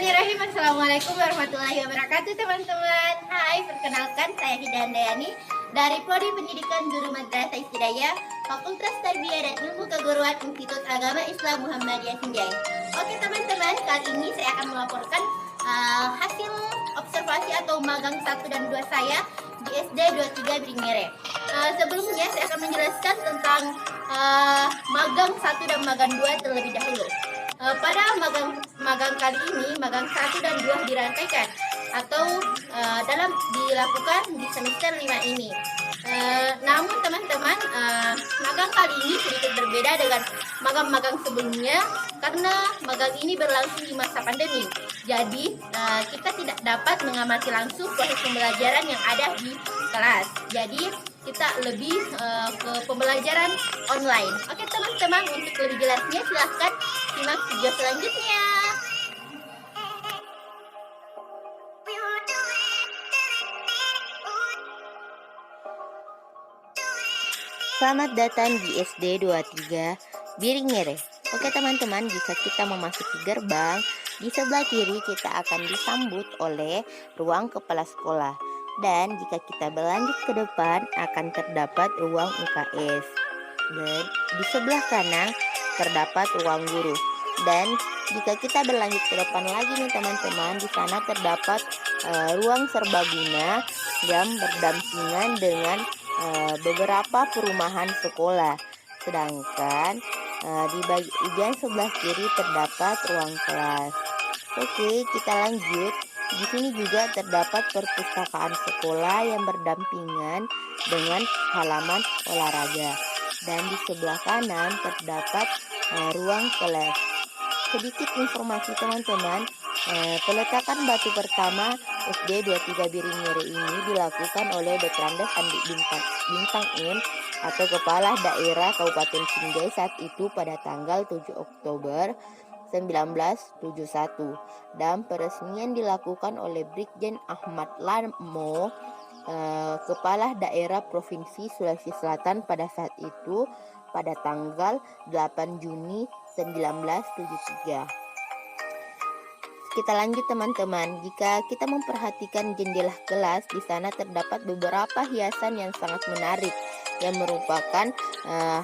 Bismillahirrahmanirrahim. Assalamualaikum warahmatullahi wabarakatuh, teman-teman. Hai, perkenalkan saya Hidayandayani dari Prodi Pendidikan Guru Madrasah Ibtidaiyah, Fakultas Tarbiyah dan Ilmu Keguruan Institut Agama Islam Muhammadiyah Sinjai. Oke, teman-teman, kali ini saya akan melaporkan hasil observasi atau magang 1 dan 2 saya di SD 23 Biringmere. Sebelumnya saya akan menjelaskan tentang magang 1 dan magang 2 terlebih dahulu. Pada magang kali ini, magang 1 dan 2 dirangkaikan atau dilakukan di semester 5 ini. Namun teman-teman, magang kali ini sedikit berbeda dengan magang-magang sebelumnya karena magang ini berlangsung di masa pandemi. Jadi kita tidak dapat mengamati langsung proses pembelajaran yang ada di kelas. Jadi kita lebih ke pembelajaran online. Oke teman-teman, untuk lebih jelasnya silahkan simak video selanjutnya. Selamat datang di SD 23 Biringmere. Oke teman-teman, jika kita memasuki gerbang, di sebelah kiri kita akan disambut oleh ruang kepala sekolah. Dan jika kita berlanjut ke depan akan terdapat ruang UKS. Dan di sebelah kanan terdapat ruang guru. Dan jika kita berlanjut ke depan lagi nih teman-teman, di sana terdapat ruang serbaguna yang berdampingan dengan beberapa perumahan sekolah. Sedangkan di bagian sebelah kiri terdapat ruang kelas. Oke, kita lanjut. Di sini juga terdapat perpustakaan sekolah yang berdampingan dengan halaman olahraga. Dan di sebelah kanan terdapat ruang kelas. Sedikit informasi teman-teman, peletakan batu pertama SD 23 Biringmere ini dilakukan oleh Dr. Andi Bintang In atau Kepala Daerah Kabupaten Sinjai saat itu pada tanggal 7 Oktober 1971, dan peresmian dilakukan oleh Brigjen Ahmad Larmo, Kepala Daerah Provinsi Sulawesi Selatan pada saat itu pada tanggal 8 Juni 1973. Kita lanjut teman-teman. Jika kita memperhatikan jendela kelas, di sana terdapat beberapa hiasan yang sangat menarik yang merupakan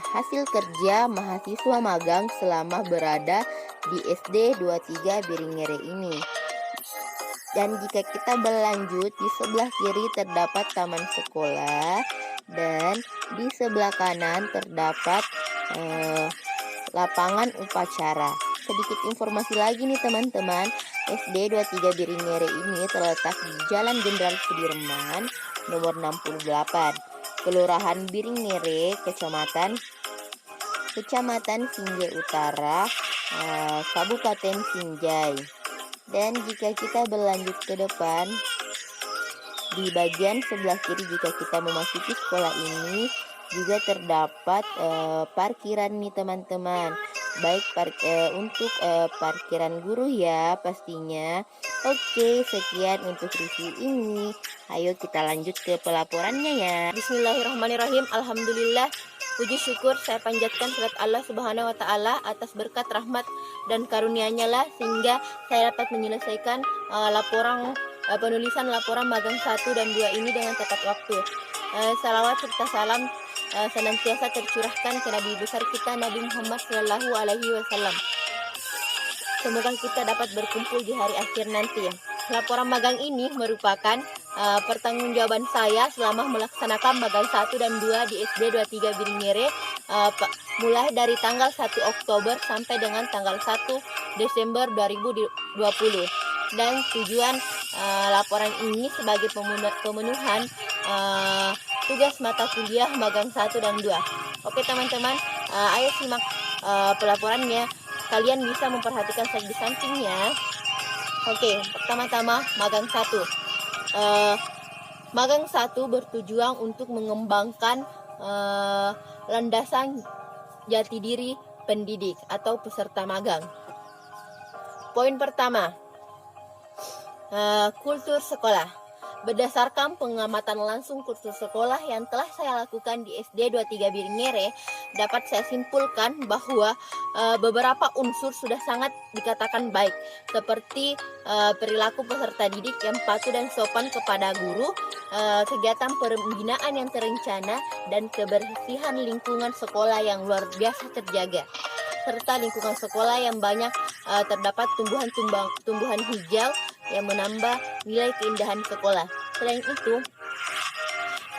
hasil kerja mahasiswa magang selama berada di SD 23 Biringmere ini. Dan jika kita berlanjut, di sebelah kiri terdapat taman sekolah dan di sebelah kanan terdapat lapangan upacara. Sedikit informasi lagi nih teman-teman, SD 23 Biringmere ini terletak di Jalan Jenderal Sudirman nomor 68, Kelurahan Biringmere, Kecamatan Sinjai Utara, Kabupaten Sinjai. Dan jika kita berlanjut ke depan, di bagian sebelah kiri jika kita memasuki sekolah ini juga terdapat parkiran nih teman-teman. Baik untuk parkiran guru ya pastinya. Oke, sekian untuk review ini. Ayo kita lanjut ke pelaporannya ya. Bismillahirrahmanirrahim. Alhamdulillah, puji syukur saya panjatkan kepada Allah Subhanahu wa taala atas berkat rahmat dan karunia-Nya lah sehingga saya dapat menyelesaikan penulisan laporan magang 1 dan 2 ini dengan tepat waktu. Salawat serta salam senantiasa tercurahkan ke Nabi besar kita Nabi Muhammad Sallallahu Alaihi Wasallam. Semoga kita dapat berkumpul di hari akhir nanti. Laporan magang ini merupakan pertanggungjawaban saya selama melaksanakan magang 1 dan 2 di SD 23 Biringmere mulai dari tanggal 1 Oktober sampai dengan tanggal 1 Desember 2020. Dan tujuan laporan ini sebagai pemenuhan tugas mata kuliah magang 1 dan 2. Oke teman-teman, ayo simak pelaporannya. Kalian bisa memperhatikan slide di sampingnya. Oke, pertama-tama magang 1. Magang 1 bertujuan untuk mengembangkan landasan jati diri pendidik atau peserta magang. Poin pertama, kultur sekolah. Berdasarkan pengamatan langsung kursus sekolah yang telah saya lakukan di SD 23 Biringere, dapat saya simpulkan bahwa beberapa unsur sudah sangat dikatakan baik, seperti perilaku peserta didik yang patuh dan sopan kepada guru, kegiatan pembinaan yang terencana, dan kebersihan lingkungan sekolah yang luar biasa terjaga, serta lingkungan sekolah yang banyak terdapat tumbuhan hijau yang menambah nilai keindahan sekolah. Selain itu,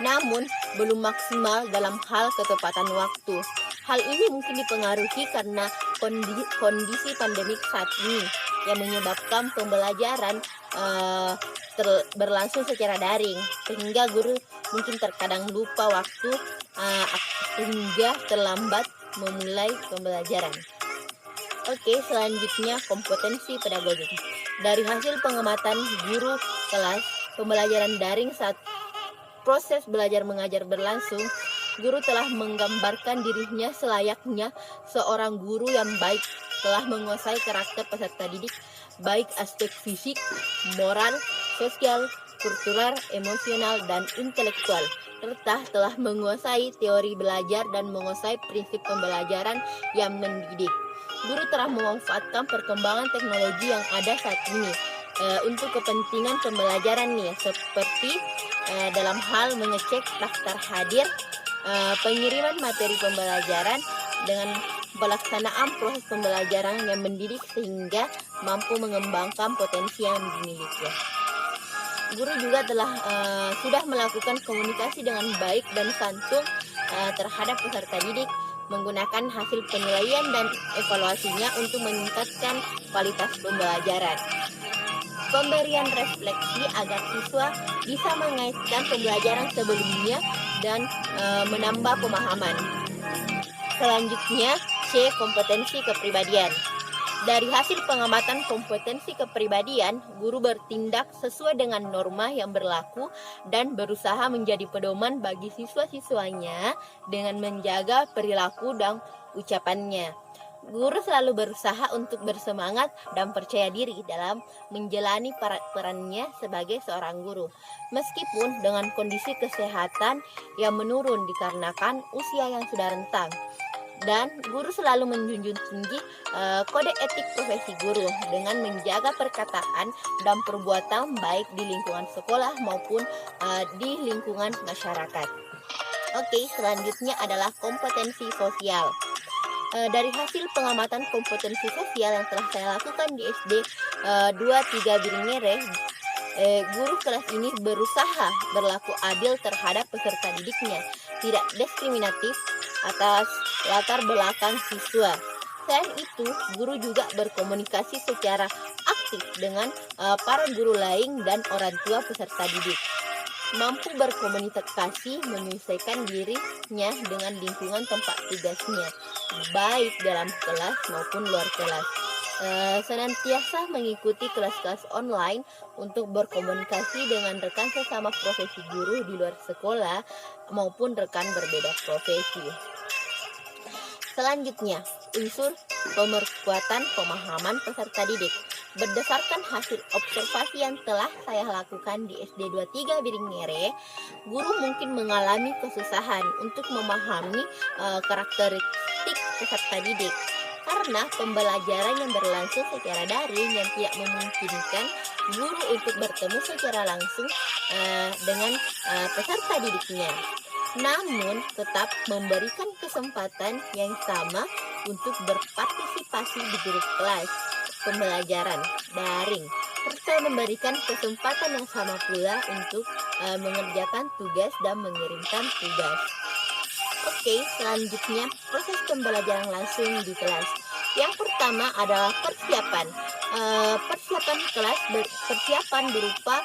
namun belum maksimal dalam hal ketepatan waktu. Hal ini mungkin dipengaruhi karena kondisi pandemik saat ini yang menyebabkan pembelajaran berlangsung secara daring, sehingga guru mungkin terkadang lupa waktu sehingga terlambat memulai pembelajaran. Oke, selanjutnya kompetensi pedagogik. Dari hasil pengamatan guru kelas pembelajaran daring saat proses belajar mengajar berlangsung, guru telah menggambarkan dirinya selayaknya seorang guru yang baik, telah menguasai karakter peserta didik, baik aspek fisik, moral, sosial, kultural, emosional, dan intelektual, serta telah menguasai teori belajar dan menguasai prinsip pembelajaran yang mendidik. Guru telah memanfaatkan perkembangan teknologi yang ada saat ini untuk kepentingan pembelajaran nih, seperti dalam hal mengecek daftar hadir, pengiriman materi pembelajaran, dengan pelaksanaan proses pembelajaran yang mendidik sehingga mampu mengembangkan potensi yang dimiliki. Guru juga sudah melakukan komunikasi dengan baik dan santun terhadap peserta didik, menggunakan hasil penilaian dan evaluasinya untuk meningkatkan kualitas pembelajaran. Pemberian refleksi agar siswa bisa mengaitkan pembelajaran sebelumnya dan menambah pemahaman. Selanjutnya, C. Kompetensi kepribadian. Dari hasil pengamatan kompetensi kepribadian, guru bertindak sesuai dengan norma yang berlaku dan berusaha menjadi pedoman bagi siswa-siswanya dengan menjaga perilaku dan ucapannya. Guru selalu berusaha untuk bersemangat dan percaya diri dalam menjalani perannya sebagai seorang guru, meskipun dengan kondisi kesehatan yang menurun dikarenakan usia yang sudah rentang. Dan guru selalu menjunjung tinggi kode etik profesi guru dengan menjaga perkataan dan perbuatan baik di lingkungan sekolah maupun di lingkungan masyarakat. Oke, selanjutnya adalah kompetensi sosial. Dari hasil pengamatan kompetensi sosial yang telah saya lakukan di SD 23 Biringere, guru kelas ini berusaha berlaku adil terhadap peserta didiknya, tidak diskriminatif atas latar belakang siswa. Selain itu, guru juga berkomunikasi secara aktif dengan para guru lain dan orang tua peserta didik, mampu berkomunikasi menyesuaikan dirinya dengan lingkungan tempat tugasnya, baik dalam kelas maupun luar kelas. Senantiasa mengikuti kelas-kelas online untuk berkomunikasi dengan rekan sesama profesi guru di luar sekolah maupun rekan berbeda profesi. Selanjutnya, unsur pemerkuatan pemahaman peserta didik. Berdasarkan hasil observasi yang telah saya lakukan di SD 23 Biringere, guru mungkin mengalami kesusahan untuk memahami karakteristik peserta didik karena pembelajaran yang berlangsung secara daring yang tidak memungkinkan guru untuk bertemu secara langsung dengan peserta didiknya. Namun tetap memberikan kesempatan yang sama untuk berpartisipasi di grup kelas pembelajaran daring, serta memberikan kesempatan yang sama pula untuk mengerjakan tugas dan mengirimkan tugas. Oke, selanjutnya proses pembelajaran langsung di kelas. Yang pertama adalah persiapan. Persiapan berupa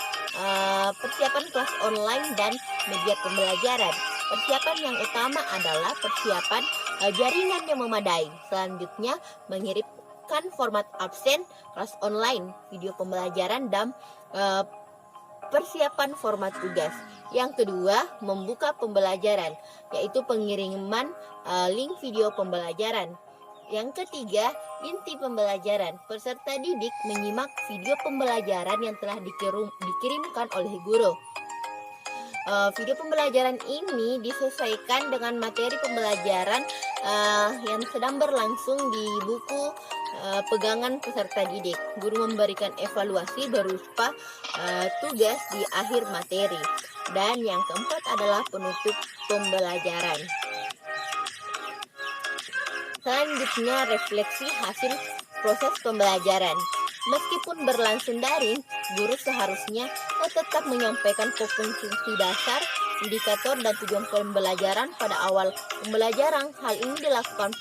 persiapan kelas online dan media pembelajaran. Persiapan yang utama adalah persiapan jaringan yang memadai. Selanjutnya, mengirimkan format absen, kelas online, video pembelajaran, dan persiapan format tugas. Yang kedua, membuka pembelajaran, yaitu pengiriman link video pembelajaran. Yang ketiga, inti pembelajaran. Peserta didik menyimak video pembelajaran yang telah dikirimkan oleh guru. Video pembelajaran ini disesuaikan dengan materi pembelajaran yang sedang berlangsung di buku pegangan peserta didik. Guru memberikan evaluasi berupa tugas di akhir materi. Dan yang keempat adalah penutup pembelajaran. Selanjutnya, refleksi hasil proses pembelajaran. Meskipun berlangsung daring, guru seharusnya tetap menyampaikan fungsi dasar, indikator, dan tujuan pembelajaran pada awal pembelajaran. Hal ini dilakukan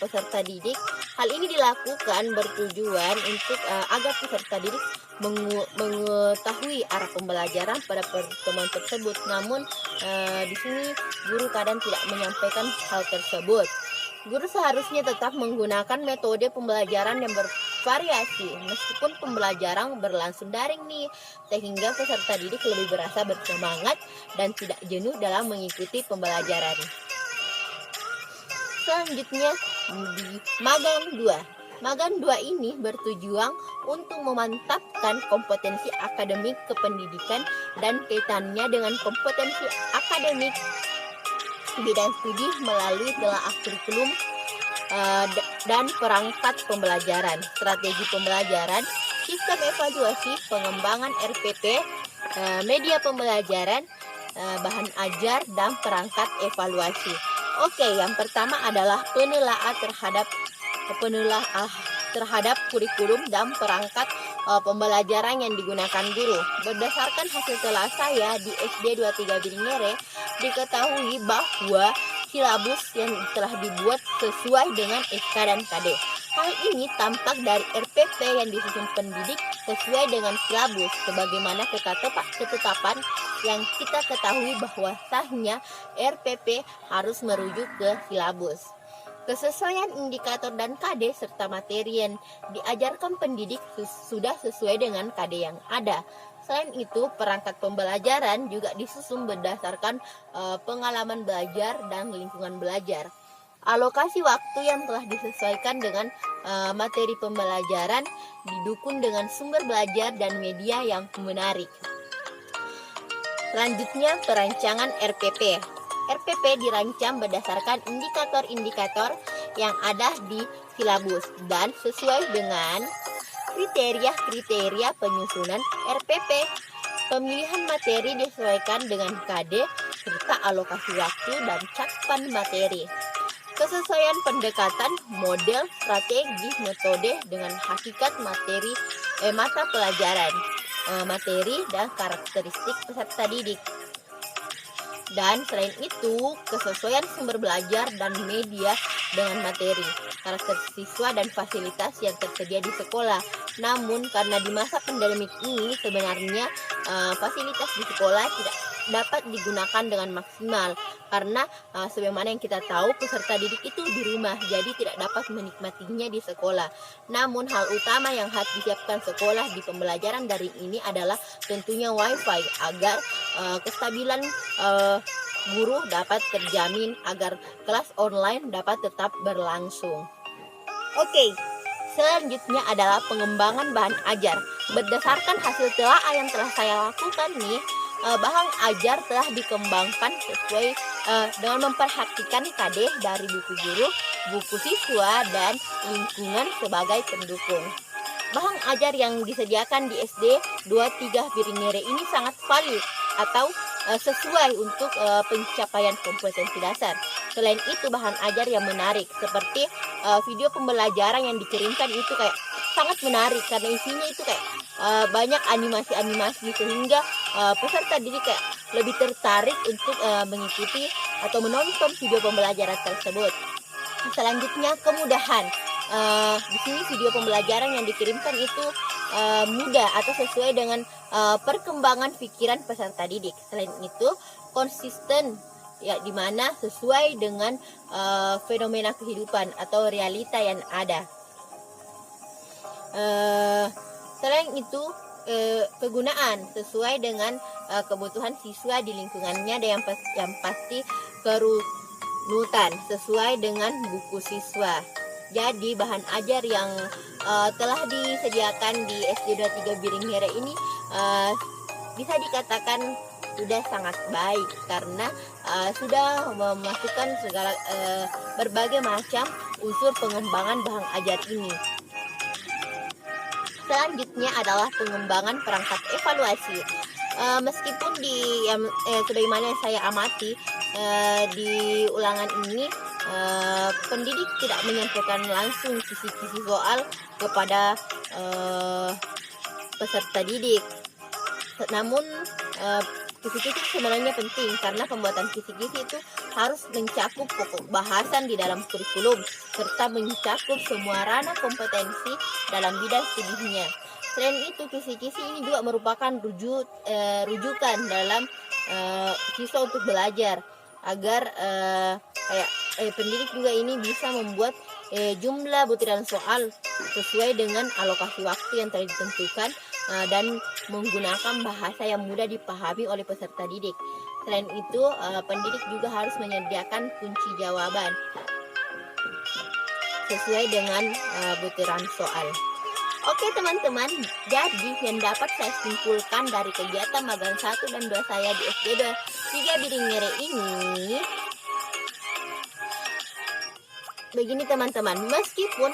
peserta didik. Hal ini dilakukan bertujuan untuk agar peserta didik mengetahui arah pembelajaran pada pertemuan tersebut. Namun di sini guru kadang tidak menyampaikan hal tersebut. Guru seharusnya tetap menggunakan metode pembelajaran yang bervariasi meskipun pembelajaran berlangsung daring nih, sehingga peserta didik lebih berasa bersemangat dan tidak jenuh dalam mengikuti pembelajaran. Selanjutnya di magang 2. Magang 2 ini bertujuan untuk memantapkan kompetensi akademik kependidikan dan kaitannya dengan kompetensi akademik bidang studi melalui telaah kurikulum dan perangkat pembelajaran, strategi pembelajaran, sistem evaluasi, pengembangan RPP, media pembelajaran, bahan ajar, dan perangkat evaluasi. Oke, yang pertama adalah penelaahan terhadap kurikulum dan perangkat pembelajaran yang digunakan guru. Berdasarkan hasil telah saya di SD 23 Biringere, diketahui bahwa silabus yang telah dibuat sesuai dengan SK dan KD. Hal ini tampak dari RPP yang disusun pendidik sesuai dengan silabus, sebagaimana ketetapan yang kita ketahui bahwa sahnya RPP harus merujuk ke silabus. Kesesuaian indikator dan KD serta materi yang diajarkan pendidik sudah sesuai dengan KD yang ada. Selain itu, perangkat pembelajaran juga disusun berdasarkan pengalaman belajar dan lingkungan belajar. Alokasi waktu yang telah disesuaikan dengan materi pembelajaran didukung dengan sumber belajar dan media yang menarik. Selanjutnya, perancangan RPP. RPP dirancang berdasarkan indikator-indikator yang ada di silabus dan sesuai dengan kriteria penyusunan RPP. Pemilihan materi disesuaikan dengan KD serta alokasi waktu dan cakupan materi. Kesesuaian pendekatan, model, strategi, metode dengan hakikat materi mata pelajaran, materi dan karakteristik peserta didik. Dan selain itu, kesesuaian sumber belajar dan media dengan materi, karakter siswa dan fasilitas yang tersedia di sekolah. Namun karena di masa pandemik ini sebenarnya fasilitas di sekolah tidak dapat digunakan dengan maksimal karena sebagaimana yang kita tahu peserta didik itu di rumah, jadi tidak dapat menikmatinya di sekolah. Namun hal utama yang harus disiapkan sekolah di pembelajaran daring ini adalah tentunya wifi agar kestabilan guru dapat terjamin agar kelas online dapat tetap berlangsung. Oke, selanjutnya adalah pengembangan bahan ajar. Berdasarkan hasil telaah yang telah saya lakukan nih, bahan ajar telah dikembangkan sesuai dengan memperhatikan KD dari buku guru, buku siswa, dan lingkungan sebagai pendukung. Bahan ajar yang disediakan di SD 23 Biringere ini sangat valid atau sesuai untuk pencapaian kompetensi dasar. Selain itu, bahan ajar yang menarik seperti video pembelajaran yang dikirimkan itu kayak sangat menarik karena isinya itu kayak banyak animasi-animasi sehingga peserta didik kayak lebih tertarik untuk mengikuti atau menonton video pembelajaran tersebut. Selanjutnya, kemudahan. Di sini video pembelajaran yang dikirimkan itu mudah atau sesuai dengan perkembangan pikiran peserta didik. Selain itu, konsisten, ya, dimana sesuai dengan fenomena kehidupan atau realita yang ada. Selain itu, kegunaan sesuai dengan kebutuhan siswa di lingkungannya dan yang pasti kerunutan sesuai dengan buku siswa. Jadi bahan ajar yang telah disediakan di SD 23 Biringhere ini bisa dikatakan sudah sangat baik karena sudah memasukkan segala berbagai macam unsur pengembangan bahan ajar ini. Selanjutnya adalah pengembangan perangkat evaluasi. Meskipun sebagaimana saya amati di ulangan ini pendidik tidak menyampaikan langsung kisi-kisi soal kepada peserta didik. Namun kisi-kisi sebenarnya penting karena pembuatan kisi-kisi itu harus mencakup pokok bahasan di dalam kurikulum serta mencakup semua ranah kompetensi dalam bidang studinya. Selain itu, kisi-kisi ini juga merupakan rujukan dalam siswa untuk belajar agar pendidik juga ini bisa membuat jumlah butiran soal sesuai dengan alokasi waktu yang telah ditentukan dan menggunakan bahasa yang mudah dipahami oleh peserta didik. Selain itu, pendidik juga harus menyediakan kunci jawaban sesuai dengan butiran soal. Oke teman-teman, jadi yang dapat saya simpulkan dari kegiatan magang 1 dan 2 saya di SD 3 Biringhere ini, begini teman-teman, meskipun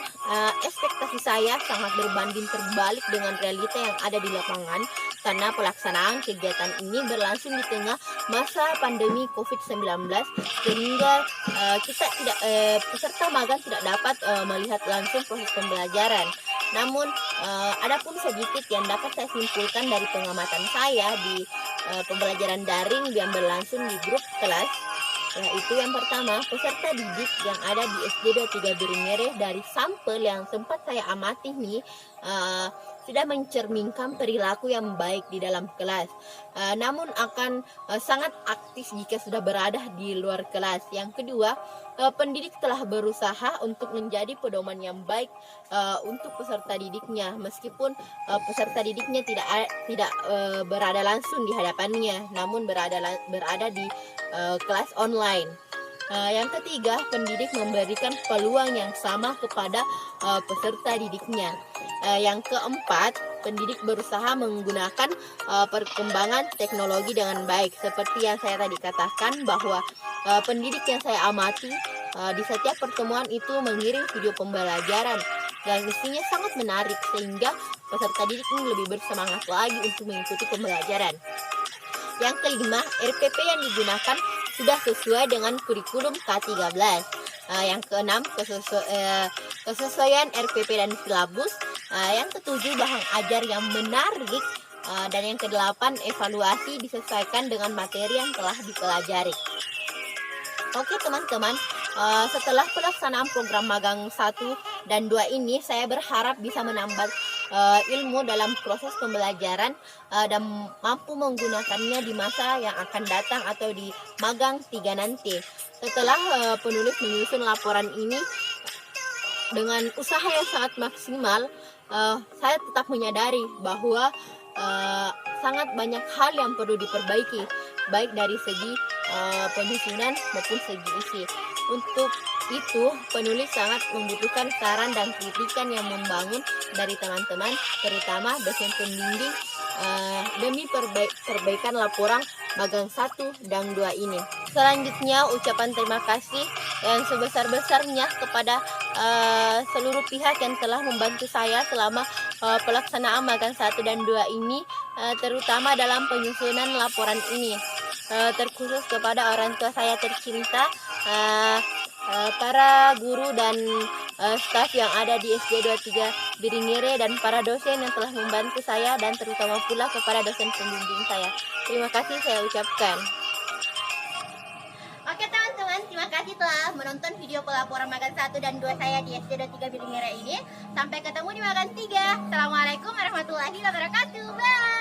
ekspektasi saya sangat berbanding terbalik dengan realita yang ada di lapangan karena pelaksanaan kegiatan ini berlangsung di tengah masa pandemi COVID-19 sehingga peserta magang tidak dapat melihat langsung proses pembelajaran. Namun adapun sedikit yang dapat saya simpulkan dari pengamatan saya di pembelajaran daring yang berlangsung di grup kelas, yaitu yang pertama, peserta didik yang ada di SD 23 Biringhere dari sampel yang sempat saya amati nih sudah mencerminkan perilaku yang baik di dalam kelas, namun akan sangat aktif jika sudah berada di luar kelas. Yang kedua, pendidik telah berusaha untuk menjadi pedoman yang baik untuk peserta didiknya, meskipun peserta didiknya tidak berada langsung di hadapannya, namun berada di kelas online. Yang ketiga, pendidik memberikan peluang yang sama kepada peserta didiknya. Yang keempat, pendidik berusaha menggunakan perkembangan teknologi dengan baik. Seperti yang saya tadi katakan bahwa pendidik yang saya amati di setiap pertemuan itu mengirim video pembelajaran dan isinya sangat menarik sehingga peserta didik ini lebih bersemangat lagi untuk mengikuti pembelajaran. Yang kelima, RPP yang digunakan sudah sesuai dengan kurikulum K13. Yang keenam, kesesuaian RPP dan silabus. Yang ketujuh, bahan ajar yang menarik. Dan yang kedelapan, evaluasi disesuaikan dengan materi yang telah dipelajari. Oke teman-teman, setelah pelaksanaan program magang 1 dan 2 ini, saya berharap bisa menambah ilmu dalam proses pembelajaran dan mampu menggunakannya di masa yang akan datang atau di magang 3 nanti. Setelah penulis menyusun laporan ini dengan usaha yang sangat maksimal, saya tetap menyadari bahwa sangat banyak hal yang perlu diperbaiki, baik dari segi penyusunan maupun segi isi. Untuk itu, penulis sangat membutuhkan saran dan kritikan yang membangun dari teman-teman, terutama dosen pembimbing, demi perbaikan laporan magang 1 dan 2 ini. Selanjutnya, ucapan terima kasih yang sebesar-besarnya kepada seluruh pihak yang telah membantu saya selama pelaksanaan magang 1 dan 2 ini, terutama dalam penyusunan laporan ini. Terkhusus kepada orang tua saya tercinta, para guru dan staf yang ada di SD 23 Biringhere dan para dosen yang telah membantu saya, dan terutama pula kepada dosen pembimbing saya. Terima kasih saya ucapkan. Oke teman-teman, terima kasih telah menonton video pelaporan magang 1 dan 2 saya di SD 23 Biringhere ini. Sampai ketemu di magang 3. Assalamualaikum warahmatullahi wabarakatuh. Bye.